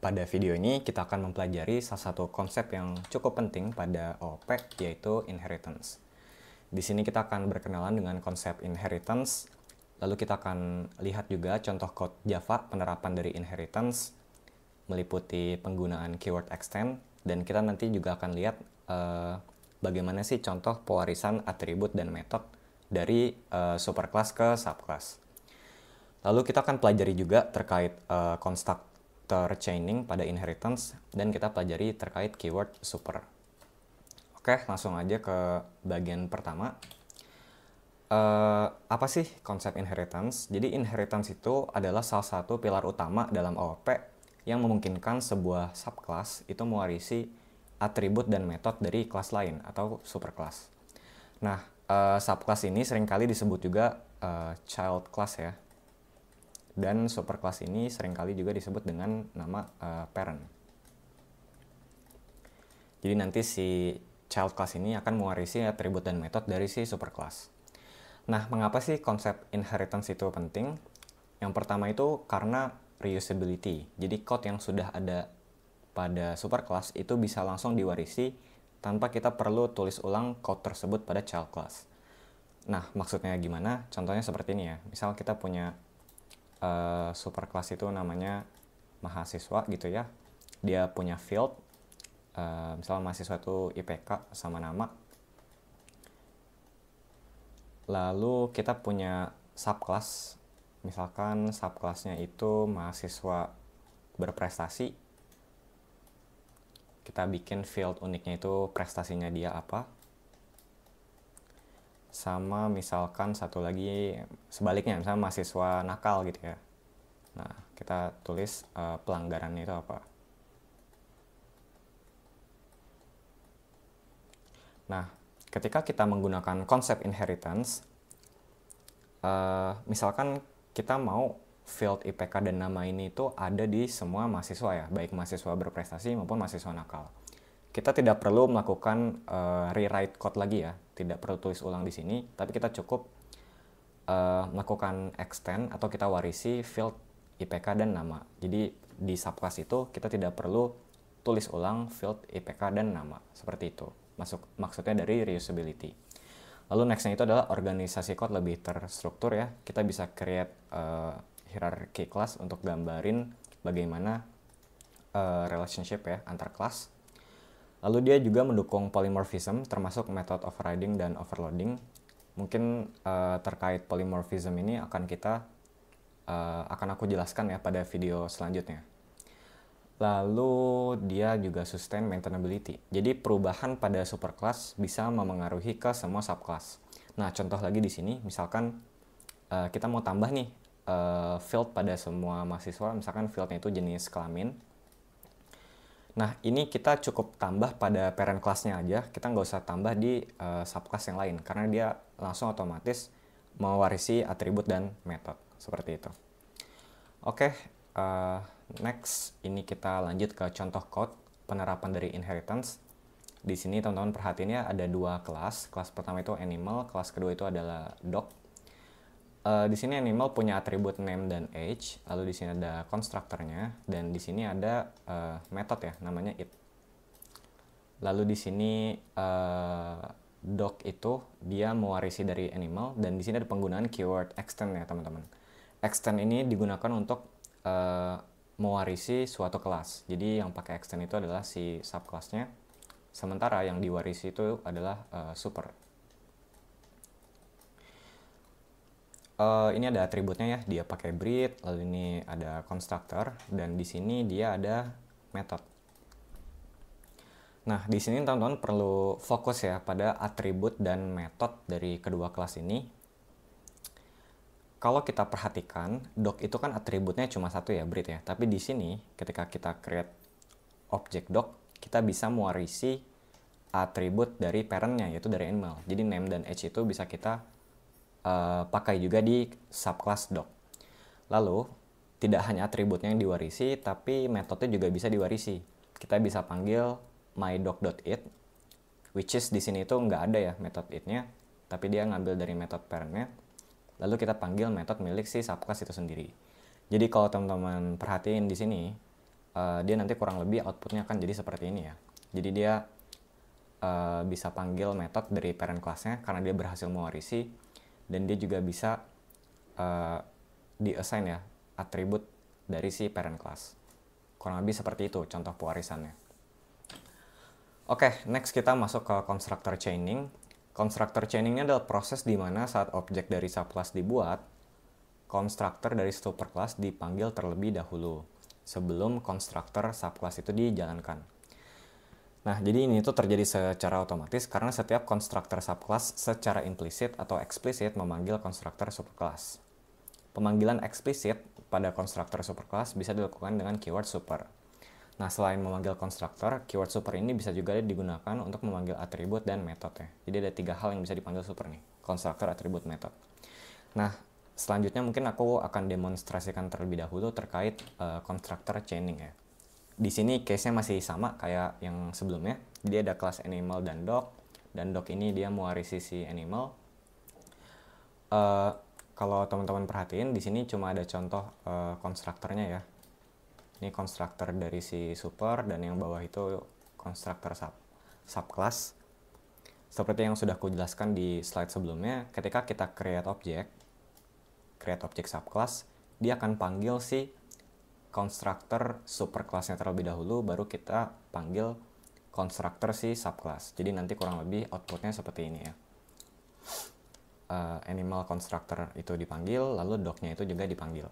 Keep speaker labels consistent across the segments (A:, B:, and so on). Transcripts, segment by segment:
A: Pada video ini kita akan mempelajari salah satu konsep yang cukup penting pada OOP, yaitu inheritance. Di sini kita akan berkenalan dengan konsep inheritance, lalu kita akan lihat juga contoh code Java penerapan dari inheritance, meliputi penggunaan keyword extend, dan kita nanti juga akan lihat bagaimana sih contoh pewarisan atribut dan metode dari superclass ke subclass. Lalu kita akan pelajari juga terkait constructor chaining pada inheritance, dan kita pelajari terkait keyword super. Oke, langsung aja ke bagian pertama. Apa sih konsep inheritance? Jadi inheritance itu adalah salah satu pilar utama dalam OOP yang memungkinkan sebuah subclass itu mewarisi atribut dan metode dari kelas lain atau superclass. Nah, subclass ini seringkali disebut juga child class ya. Dan superclass ini seringkali juga disebut dengan nama parent. Jadi nanti si child class ini akan mewarisi atribut dan metode dari si superclass. Nah, mengapa sih konsep inheritance itu penting? Yang pertama itu karena reusability. Jadi code yang sudah ada pada superclass itu bisa langsung diwarisi tanpa kita perlu tulis ulang code tersebut pada child class. Nah, maksudnya gimana? Contohnya seperti ini ya. Misal kita punya superclass itu namanya mahasiswa gitu ya. Dia punya field, misalnya mahasiswa itu IPK sama nama. Lalu kita punya subclass, misalkan subclassnya itu mahasiswa berprestasi. Kita bikin field uniknya itu prestasinya dia apa. Sama misalkan satu lagi sebaliknya, misalnya mahasiswa nakal gitu ya. Nah, kita tulis pelanggarannya itu apa. Nah, ketika kita menggunakan konsep inheritance, misalkan kita mau field IPK dan nama ini itu ada di semua mahasiswa ya, baik mahasiswa berprestasi maupun mahasiswa nakal. Kita tidak perlu melakukan rewrite code lagi ya, tidak perlu tulis ulang di sini, tapi kita cukup melakukan extend atau kita warisi field IPK dan nama. Jadi di subclass itu kita tidak perlu tulis ulang field IPK dan nama, seperti itu. Maksudnya dari reusability. Lalu nextnya itu adalah organisasi code lebih terstruktur ya. Kita bisa create hierarchy class untuk gambarin bagaimana relationship ya antar kelas. Lalu dia juga mendukung polymorphism, termasuk method overriding dan overloading. Mungkin terkait polymorphism ini akan aku jelaskan ya pada video selanjutnya. Lalu dia juga sustain maintainability. Jadi perubahan pada superclass bisa memengaruhi ke semua subclass. Nah, contoh lagi di sini, misalkan kita mau tambah nih field pada semua mahasiswa, misalkan fieldnya itu jenis kelamin. Nah, ini kita cukup tambah pada parent class-nya aja, kita nggak usah tambah di subclass yang lain, karena dia langsung otomatis mewarisi atribut dan metode, seperti itu. Oke, next, ini kita lanjut ke contoh code penerapan dari inheritance. Di sini teman-teman perhatiin ya, ada dua kelas. Kelas pertama itu animal, kelas kedua itu adalah dog. Di sini animal punya atribut name dan age, lalu di sini ada konstruktornya, dan di sini ada method ya, namanya it. Lalu di sini dog itu dia mewarisi dari animal, dan di sini ada penggunaan keyword extend ya teman-teman. Extend ini digunakan untuk mewarisi suatu kelas. Jadi yang pakai extend itu adalah si subclassnya, sementara yang diwarisi itu adalah super. Ini ada atributnya ya, dia pakai breed, lalu ini ada constructor, dan di sini dia ada method. Nah, di sini teman-teman perlu fokus ya pada atribut dan metode dari kedua kelas ini. Kalau kita perhatikan, dog itu kan atributnya cuma satu ya, breed ya. Tapi di sini ketika kita create objek dog, kita bisa mewarisi atribut dari parentnya, yaitu dari animal. Jadi name dan age itu bisa kita pakai juga di subclass dog. Lalu tidak hanya atributnya yang diwarisi, tapi metodenya juga bisa diwarisi. Kita bisa panggil mydog.it, which is di sini itu nggak ada ya metode it-nya, tapi dia ngambil dari metode parentnya. Lalu kita panggil metode milik si subclass itu sendiri. Jadi kalau teman-teman perhatiin di sini, dia nanti kurang lebih outputnya akan jadi seperti ini ya. Jadi dia bisa panggil method dari parent class-nya karena dia berhasil mewarisi, dan dia juga bisa di-assign ya atribut dari si parent class. Kurang lebih seperti itu contoh pewarisannya. Oke, next kita masuk ke constructor chaining. Constructor chaining ini adalah proses di mana saat objek dari subclass dibuat, constructor dari superclass dipanggil terlebih dahulu sebelum constructor subclass itu dijalankan. Nah, jadi ini tuh terjadi secara otomatis karena setiap constructor subclass secara implisit atau eksplisit memanggil constructor superclass. Pemanggilan eksplisit pada constructor superclass bisa dilakukan dengan keyword super. Nah, selain memanggil constructor, keyword super ini bisa juga digunakan untuk memanggil atribut dan metode ya. Jadi ada 3 hal yang bisa dipanggil super nih, constructor, atribut, method. Nah, selanjutnya mungkin aku akan demonstrasikan terlebih dahulu terkait constructor chaining ya. Di sini case-nya masih sama kayak yang sebelumnya. Jadi ada kelas animal dan dog ini dia mewarisi si animal. Kalau teman-teman perhatiin di sini cuma ada contoh konstruktornya ya. Ini konstruktor dari si super, dan yang bawah itu konstruktor subclass. Seperti yang sudah aku jelaskan di slide sebelumnya, ketika kita create objek subclass, dia akan panggil si konstruktor superclass-nya terlebih dahulu, baru kita panggil konstruktor si subclass. Jadi nanti kurang lebih outputnya seperti ini ya. Animal constructor itu dipanggil, lalu dog-nya itu juga dipanggil.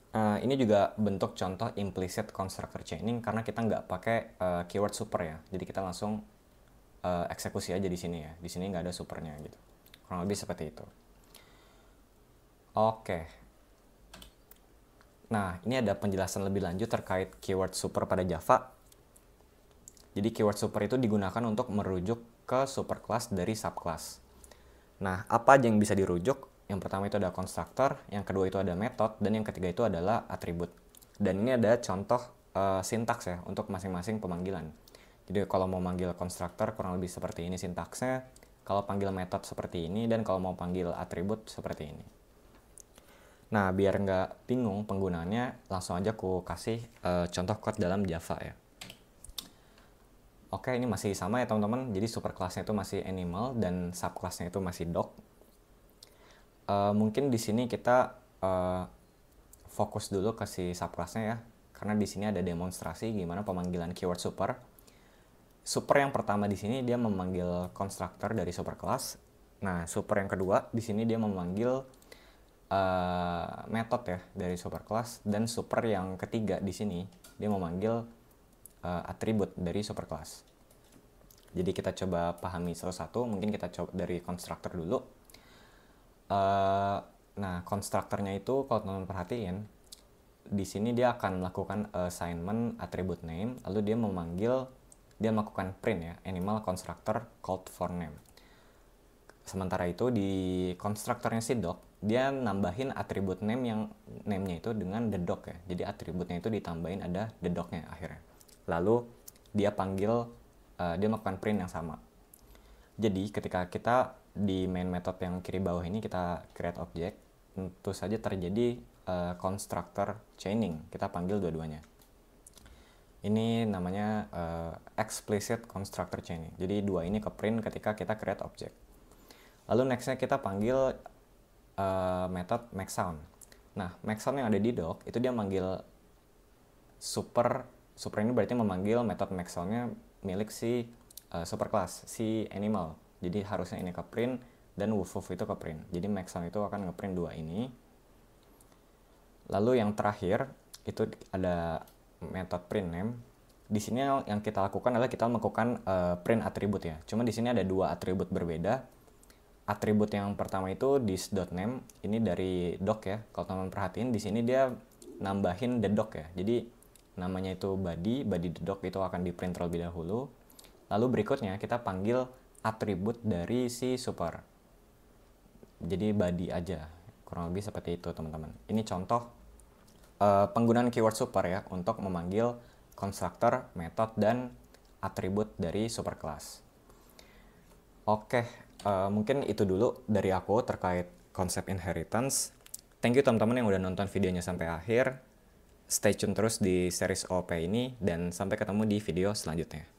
A: Ini juga bentuk contoh implicit constructor chaining karena kita nggak pakai keyword super ya. Jadi kita langsung eksekusi aja di sini ya. Di sini nggak ada supernya gitu. Kurang lebih seperti itu. Oke. Nah, ini ada penjelasan lebih lanjut terkait keyword super pada Java. Jadi keyword super itu digunakan untuk merujuk ke superclass dari subclass. Nah, apa aja yang bisa dirujuk? Yang pertama itu ada constructor, yang kedua itu ada method, dan yang ketiga itu adalah atribut. Dan ini ada contoh sintaks ya untuk masing-masing pemanggilan. Jadi kalau mau manggil constructor kurang lebih seperti ini sintaksnya, kalau panggil method seperti ini, dan kalau mau panggil atribut seperti ini. Nah, biar nggak bingung penggunaannya, langsung aja aku kasih contoh code dalam Java ya. Oke, ini masih sama ya teman-teman. Jadi superclass-nya itu masih animal dan subclass-nya itu masih dog. Mungkin di sini kita fokus dulu ke si subclass-nya ya, karena di sini ada demonstrasi gimana pemanggilan keyword super. Super yang pertama di sini dia memanggil constructor dari superclass. Nah, super yang kedua di sini dia memanggil method ya dari superclass, dan super yang ketiga di sini dia memanggil atribut dari superclass. Jadi kita coba pahami satu-satu. Mungkin kita coba dari constructor dulu. Nah, konstruktornya itu kalau teman-teman perhatiin, di sini dia akan melakukan assignment attribute name, lalu dia melakukan print ya, animal constructor called for name. Sementara itu di konstruktornya si dog, dia nambahin atribute name yang name-nya itu dengan the dog ya. Jadi atributnya itu ditambahin ada the dog-nya akhirnya. Lalu dia melakukan print yang sama. Jadi ketika kita di main method yang kiri bawah ini kita create object, tentu saja terjadi constructor chaining. Kita panggil dua-duanya. Ini namanya explicit constructor chaining. Jadi dua ini ke print ketika kita create object. Lalu nextnya kita panggil method maxSound. Nah, maxSound yang ada di doc itu dia manggil super ini berarti memanggil method maxSound-nya milik si superclass, si animal. Jadi harusnya ini ke print dan woof itu ke print. Jadi maxSound itu akan ngeprint dua ini. Lalu yang terakhir itu ada method print name. Di sini yang kita lakukan adalah kita melakukan print atribut ya. Cuma di sini ada dua atribut berbeda. Atribut yang pertama itu this.name, ini dari doc ya. Kalau teman-teman perhatiin di sini dia nambahin the doc ya. Jadi namanya itu body the doc itu akan di print terlebih dahulu. Lalu berikutnya kita panggil atribut dari si super. Jadi body aja. Kurang lebih seperti itu teman-teman. Ini contoh penggunaan keyword super ya untuk memanggil constructor, method, dan atribut dari superclass. Oke, mungkin itu dulu dari aku terkait konsep inheritance. Thank you teman-teman yang udah nonton videonya sampai akhir. Stay tune terus di series OP ini dan sampai ketemu di video selanjutnya.